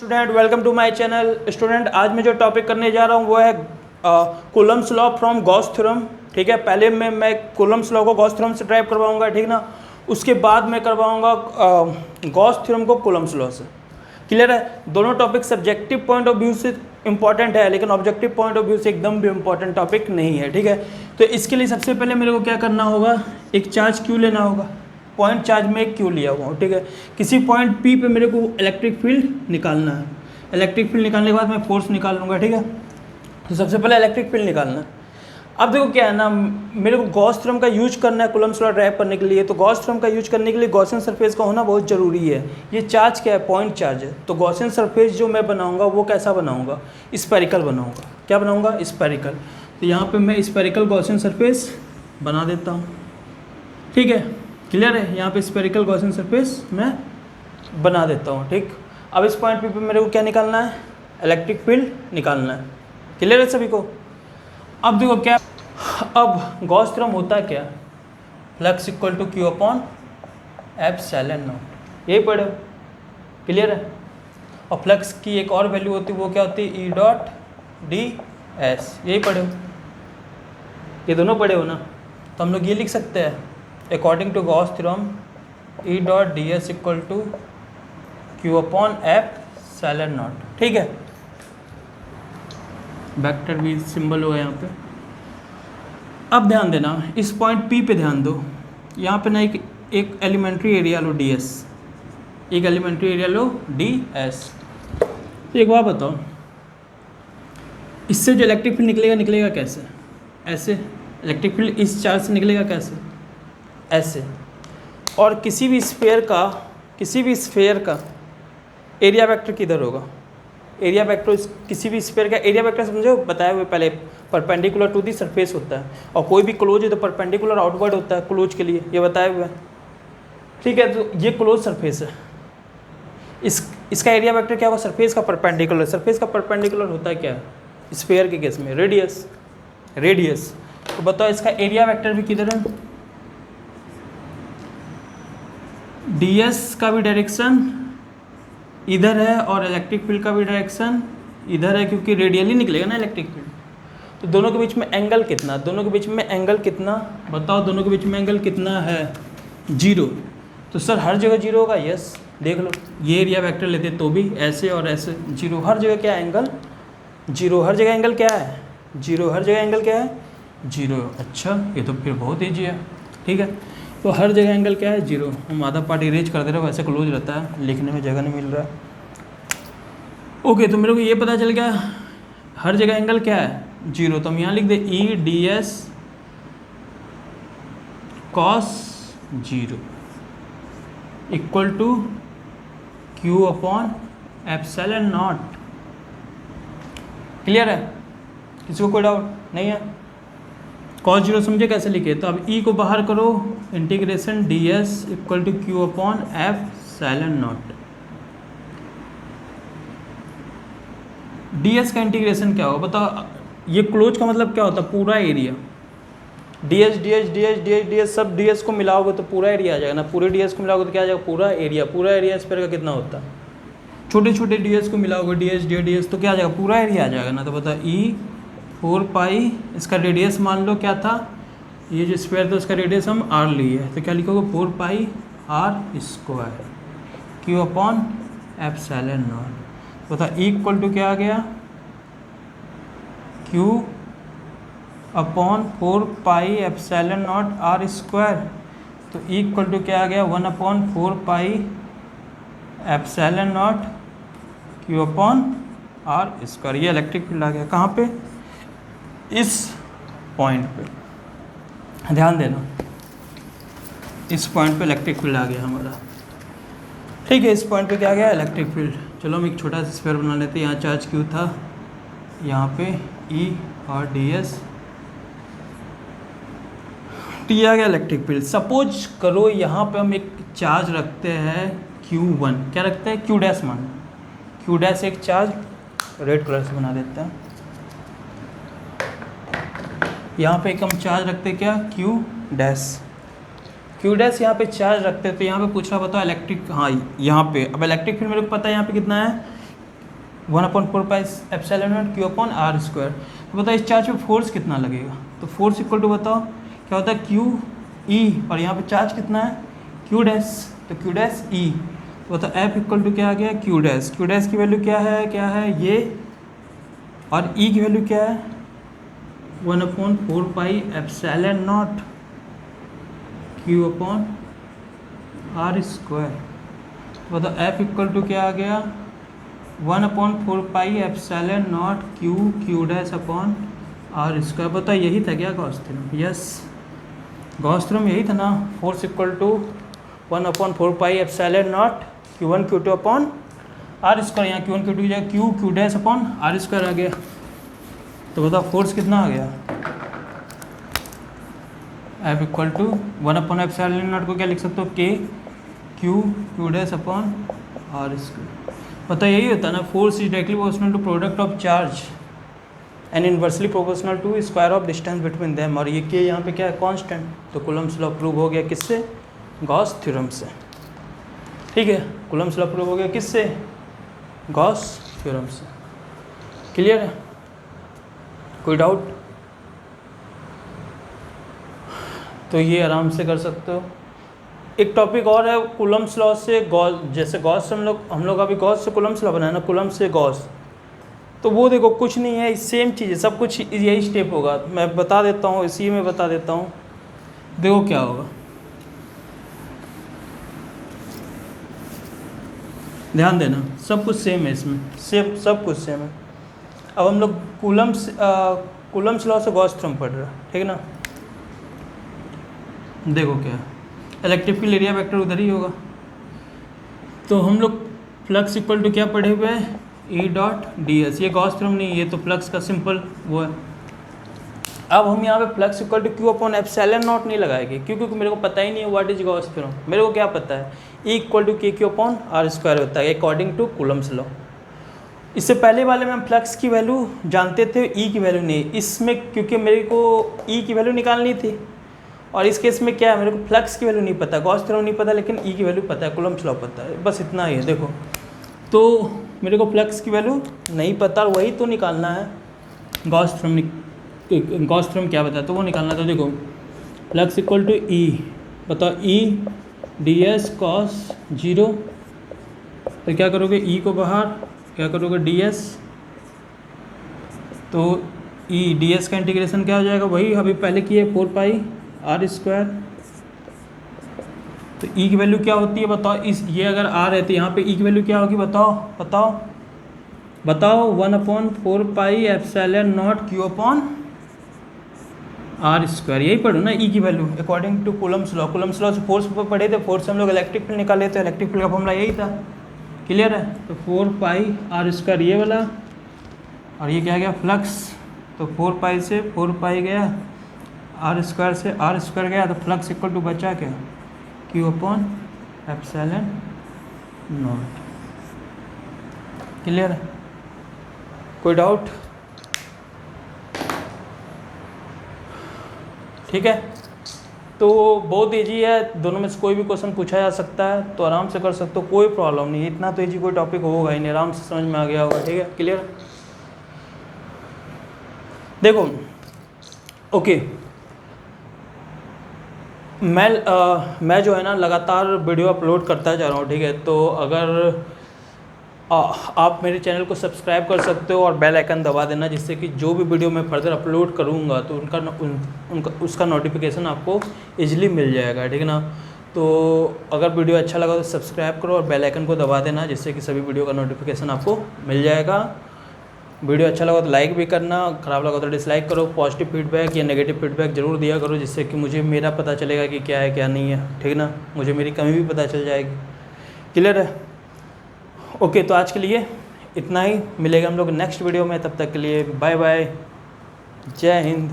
Student welcome to my channel. Student आज मैं जो टॉपिक करने जा रहा हूँ वो है Coulomb's law from Gauss theorem. ठीक है, पहले मैं कूलम्स लॉ को गॉस थ्योरम से ड्राइव करवाऊंगा, ठीक ना। उसके बाद मैं करवाऊंगा गॉस थ्योरम को कूलम्स लॉ से। क्लियर है? दोनों topic subjective point of view से इंपॉर्टेंट है, लेकिन ऑब्जेक्टिव पॉइंट ऑफ व्यू से एकदम भी इंपॉर्टेंट टॉपिक नहीं है। ठीक है, तो इसके लिए सबसे पहले मेरे को क्या करना होगा, एक चार्ज क्यू लेना होगा। पॉइंट चार्ज में एक क्यू लिया हुआ हूँ, ठीक है। किसी पॉइंट पी पे मेरे को इलेक्ट्रिक फील्ड निकालना है। इलेक्ट्रिक फील्ड निकालने के बाद मैं फोर्स निकाल लूँगा, ठीक है। तो सबसे पहले इलेक्ट्रिक फील्ड निकालना है। अब देखो क्या है ना, मेरे को गॉस थ्योरम का यूज करना है कूलम्स लॉ ड्राइव करने के लिए। तो गॉस थ्योरम का यूज करने के लिए गॉसियन सरफेस का होना बहुत ज़रूरी है। ये चार्ज क्या है? पॉइंट चार्ज है। तो गॉसियन सरफेस जो मैं बनाऊंगा वो कैसा बनाऊंगा? स्फेरिकल बनाऊंगा। क्या बनाऊंगा? स्फेरिकल। तो यहाँ पे मैं स्फेरिकल गॉसियन सरफेस बना देता हूँ, ठीक है। क्लियर है? यहाँ पे स्फेरिकल गॉसियन सरफेस मैं बना देता हूँ, ठीक। अब इस पॉइंट पे मेरे को क्या निकालना है? इलेक्ट्रिक फील्ड निकालना है। क्लियर है सभी को? अब देखो क्या, अब गॉस थ्योरम होता क्या? Flux equal to Q upon epsilon nought, यही पढ़े हो। क्लियर है? और फ्लक्स की एक और वैल्यू होती है, वो क्या होती है? ई डॉट डी एस, यही पढ़े हो। ये दोनों पढ़े हो ना। तो हम लोग ये लिख सकते हैं, according to Gauss theorem E dot D S equal to Q upon epsilon nought, ठीक है। वेक्टर भी सिंबल हुआ यहाँ पे। अब ध्यान देना, इस पॉइंट P पे ध्यान दो। यहाँ पे ना एक एलिमेंट्री एरिया लो ds, एक एलिमेंट्री एरिया लो ds। तो एक बात बताओ, इससे जो इलेक्ट्रिक फील्ड निकलेगा कैसे? ऐसे। इलेक्ट्रिक फील्ड इस चार्ज से निकलेगा कैसे? ऐसे। और किसी भी स्फेयर का एरिया वेक्टर किधर होगा? एरिया वेक्टर किसी भी स्फीयर का एरिया वेक्टर समझो, बताए हुए पहले, परपेंडिकुलर टू दी सरफेस होता है। और कोई भी क्लोज है तो परपेंडिकुलर आउटवर्ड होता है क्लोज के लिए, ये बताए हुए हैं, ठीक है। तो ये क्लोज सरफेस है, इसका एरिया वेक्टर क्या होगा? सरफेस का परपेंडिकुलर। सरफेस का परपेंडिकुलर होता है क्या? स्फीयर के केस में रेडियस। तो बताओ इसका एरिया वेक्टर भी किधर है? ds का भी डायरेक्शन इधर है और इलेक्ट्रिक फील्ड का भी डायरेक्शन इधर है, क्योंकि रेडियली निकलेगा ना इलेक्ट्रिक फील्ड। तो दोनों के बीच में एंगल कितना? दोनों के बीच में एंगल कितना बताओ? दोनों के बीच में एंगल कितना है? 0। तो सर हर जगह 0 होगा? यस, देख लो, ये एरिया वेक्टर लेते तो भी ऐसे और ऐसे 0। हर जगह क्या है? एंगल 0। हर जगह एंगल क्या है? 0। हर जगह एंगल क्या है? 0। अच्छा, ये तो फिर बहुत ईजी है, ठीक है। तो हर जगह एंगल क्या है? 0। हम आधा पार्ट इरेज कर दे रहे हो, वैसे क्लोज रहता है, लिखने में जगह नहीं मिल रहा। ओके, तो मेरे को ये पता चल गया हर जगह एंगल क्या है? 0। तो हम यहाँ लिख दे E D S cos 0 equal to Q upon epsilon not. Clear है? किसी को कोई डाउट नहीं है? कॉस 0 समझे कैसे लिखे? तो अब ई को बाहर करो, integration D S equal to Q upon epsilon nought. D S का इंटीग्रेशन क्या होगा बताओ? ये क्लोज का मतलब क्या होता है? पूरा एरिया। डी एस सब डी एस को मिलाओगे तो पूरा एरिया आ जाएगा ना। पूरे डी एस को मिलाओगे तो क्या आ जाएगा? पूरा एरिया। पूरा एरिया स्फीयर का कितना होता है? छोटे छोटे डी एस को मिलाओगे डी एस तो क्या आ जाएगा? पूरा एरिया आ जाएगा ना। तो बताओ ई 4 पाई, इसका रेडियस मान लो क्या था? ये जो स्फीयर था उसका रेडियस हम r लिए, तो क्या लिखोगे? 4 पाई r square Q upon epsilon not. बता इक्वल टू क्या आ गया? Q upon 4 pi epsilon not r square. तो इक्वल टू क्या आ गया? 1 upon 4 pi epsilon not Q upon r square. ये इलेक्ट्रिक फील्ड आ गया। कहाँ पे? इस पॉइंट पे ध्यान देना, इस पॉइंट पे इलेक्ट्रिक फील्ड आ गया हमारा, ठीक है। इस पॉइंट पे क्या आ गया? Electric field. चलो हम एक छोटा सा स्फीयर बना लेते हैं। यहाँ चार्ज क्यू था, यहाँ पे E और ds, T आ गया इलेक्ट्रिक फील्ड। सपोज करो यहाँ पे हम एक चार्ज रखते हैं Q1। क्या रखते हैं? Q डैश मान, Q डैश एक चार्ज रेड कलर से बना देते हैं। यहाँ पे एक हम चार्ज रखते हैं क्या? Q dash. Q डैश यहाँ पे चार्ज रखते हैं। तो यहाँ पे पूछ रहा बताओ इलेक्ट्रिक, हाँ यहाँ पे। अब इलेक्ट्रिक फील्ड मेरे को पता है यहाँ पे कितना है? 1/4πε0 Q/r²। तो बताओ इस चार्ज पे फोर्स कितना लगेगा, तो फोर्स इक्वल टू बताओ क्या होता है क्यू ई, और यहाँ पे चार्ज कितना है क्यू डैश, तो क्यू डैश ई। तो बताओ एफ इक्वल टू क्या आ गया क्यू डैश की वैल्यू क्या है ये, और ई की वैल्यू क्या है 1/4πε0 Q/r²। बताओ एफ इक्वल टू क्या आ गया 1/4πε0 क्यू डैश अपॉन r²। बताओ यही था क्या Gauss theorem, yes Gauss theorem यही था ना, force equal to 1/4πε0 Q1 Q2 upon r²। यहाँ Q1 Q2 की जगह क्यू डैश अपॉन r² आ गया। तो बताओ फोर्स कितना आ गया F इक्वल टू 1/ε0 को क्या लिख सकते हो K Q dash upon r²। पता यही होता है ना, force is directly proportional to product of charge and inversely proportional to square of distance between them, और ये के यहाँ पे क्या है कांस्टेंट। तो कूलम्स लॉ प्रूव हो गया किससे, गॉस थ्योरम से। ठीक है, कूलम्स लॉ प्रूव हो गया किससे, गॉस थ्योरम से। क्लियर है, कोई डाउट? तो ये आराम से कर सकते हो। एक टॉपिक और है कूलम्स लॉ से गॉस, जैसे गॉस से हम लोग अभी गॉस से कूलम्स लॉ बनाया ना, कूलम्स से गॉस, तो वो देखो कुछ नहीं है, सेम चीज़ है, सब कुछ यही स्टेप होगा। मैं बता देता हूँ, इसी में बता देता हूँ, देखो क्या होगा, ध्यान देना, सब कुछ सेम है इसमें, सब कुछ सेम है। अब हम लोग कूलम्स लॉ से गॉस थ्योरम पढ़ रहे हैं, ठीक है ना। देखो क्या, इलेक्ट्रिक फील्ड एरिया वेक्टर उधर ही होगा। तो हम लोग फ्लक्स इक्वल टू क्या पढ़े हुए हैं E डॉट डी एस, ये गॉस थ्योरम नहीं, ये तो फ्लक्स का सिंपल वो है। अब हम यहाँ पे फ्लक्स इक्वल टू Q/ε0 नहीं लगाएंगे, क्योंकि मेरे को पता ही नहीं है व्हाट इज गॉस थ्योरम। मेरे को क्या पता है E इक्वल टू KQ/r² होता है अकॉर्डिंग टू कूलम्स लॉ। इससे पहले वाले में हम फ्लक्स की वैल्यू जानते थे, E की वैल्यू नहीं। इसमें क्योंकि मेरे को E की वैल्यू निकालनी थी, और इस केस में क्या है, मेरे को फ्लक्स की वैल्यू नहीं पता, गॉस थ्योरम नहीं पता, लेकिन E की वैल्यू पता है, कूलम्स लॉ पता है, बस इतना ही है। देखो तो मेरे को फ्लक्स की वैल्यू नहीं पता, और वही तो निकालना है, गॉस थ्योरम क्या बताया तो वो निकालना था। देखो फ्लक्स इक्वल टू E, बताओ E ds cos 0, तो क्या करोगे E को बाहर, क्या करोगे ds, तो E ds का इंटीग्रेशन क्या हो जाएगा, वही अभी पहले किए 4πr²। तो E की वैल्यू क्या होती है बताओ, इस ये अगर R है तो यहाँ पे E की वैल्यू क्या होगी, बताओ 1/4πε0 Q/r²। यही पढ़ो ना E की value according to Coulomb's law. Coulomb's law से फोर्स पर पढ़े थे, फोर्स से हम लोग इलेक्ट्रिक फील्ड निकाले थे, इलेक्ट्रिक फील्ड का फॉर्मूला यही था। क्लियर है, तो 4πr² ये वाला, और ये क्या गया फ्लक्स, तो 4π से 4π गया, r² से r² गया, तो फ्लक्स इक्वल टू बचा क्या Q/ε0। क्लियर है, कोई डाउट? ठीक है, तो बहुत ईजी है, दोनों में से कोई भी क्वेश्चन पूछा जा सकता है, तो आराम से कर सकते हो, कोई प्रॉब्लम नहीं, इतना तो ईजी कोई टॉपिक होगा ही नहीं, आराम से समझ में आ गया होगा। ठीक है, क्लियर? देखो ओके, मैं जो है ना लगातार वीडियो अपलोड करता जा रहा हूँ। ठीक है, तो अगर आप मेरे चैनल को सब्सक्राइब कर सकते हो और बेल आइकन दबा देना, जिससे कि जो भी वीडियो मैं फर्दर अपलोड करूँगा तो उसका नोटिफिकेशन आपको इजीली मिल जाएगा। ठीक है ना, तो अगर वीडियो अच्छा लगा तो सब्सक्राइब करो और बेल आइकन को दबा देना, जिससे कि सभी वीडियो का नोटिफिकेशन आपको मिल जाएगा। वीडियो अच्छा लगा तो लाइक भी करना, ख़राब लगा तो डिसलाइक करो। पॉजिटिव फीडबैक या नेगेटिव फीडबैक ज़रूर दिया करो, जिससे कि मुझे मेरा पता चलेगा कि क्या है क्या नहीं है। ठीक है ना, मुझे मेरी कमी भी पता चल जाएगी। क्लियर है? ओके, तो आज के लिए इतना ही, मिलेगा हम लोग नेक्स्ट वीडियो में, तब तक के लिए बाय बाय, जय हिंद।